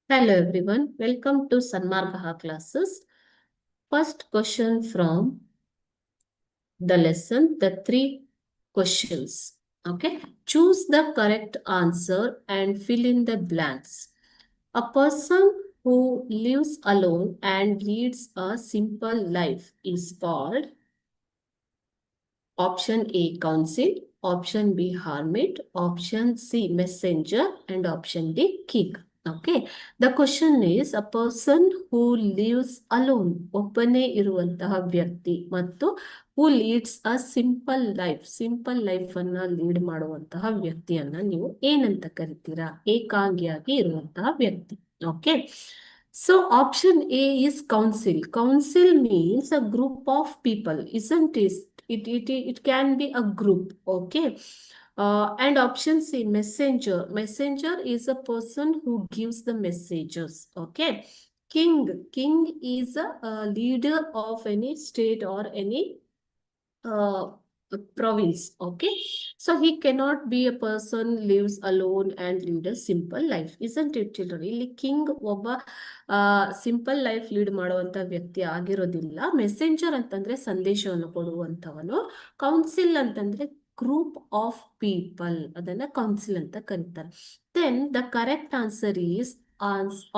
Hello everyone, welcome to Sanmargaha classes. First question from the lesson, the three questions. Okay, choose the correct answer and fill in the blanks. A person who lives alone and leads a simple life is called option A, council, option B, hermit, option C, messenger, and option D, king. Okay. The question is a person who lives alone, ಒಬ್ಬನೇ ಇರುವಂತಹ ವ್ಯಕ್ತಿ ಮತ್ತು who leads a simple life ಅನ್ನ lead ಮಾಡುವಂತಹ ವ್ಯಕ್ತಿಯನ್ನ ನೀವು ಏನಂತ ಕರಿತೀರಾ? ಏಕಾಂಗಿಯಾಗಿ ಇರುವಂತಹ ವ್ಯಕ್ತಿ. Okay. So option A is council. Council means a group of people, isn't it? It can be a group, okay? And option C, messenger. Messenger is a person who gives the messages, okay? King is a leader of any state or any uh, province, okay? So he cannot be a person lives alone and lead a simple life, isn't it children? ಇಲ್ಲಿ king ಒಬ್ಬ simple life lead ಮಾಡುವಂತ ವ್ಯಕ್ತಿ ಆಗಿರೋದಿಲ್ಲ. Messenger ಅಂತಂದ್ರೆ ಸಂದೇಶವನ್ನು ಕೊಡುವಂತವನು. Council ಅಂತಂದ್ರೆ group of people, ಅದನ್ನ ಕೌನ್ಸಿಲ್ ಅಂತ ಕರೀತಾರೆ. Then the correct answer is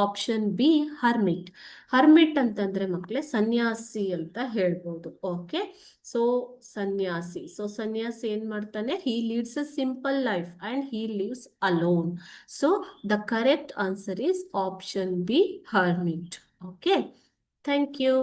option B, hermit. Hermit ಅಂತಂದ್ರೆ ಮಕ್ಕಳೇ ಸನ್ಯಾಸಿ ಅಂತ ಹೇಳ್ಬೋದು. ಓಕೆ, ಸೊ ಸನ್ಯಾಸಿ. ಸೊ ಸನ್ಯಾಸಿ ಏನ್ ಮಾಡ್ತಾನೆ? He leads a simple life and he lives alone. So the correct answer is option B, hermit. Okay, thank you.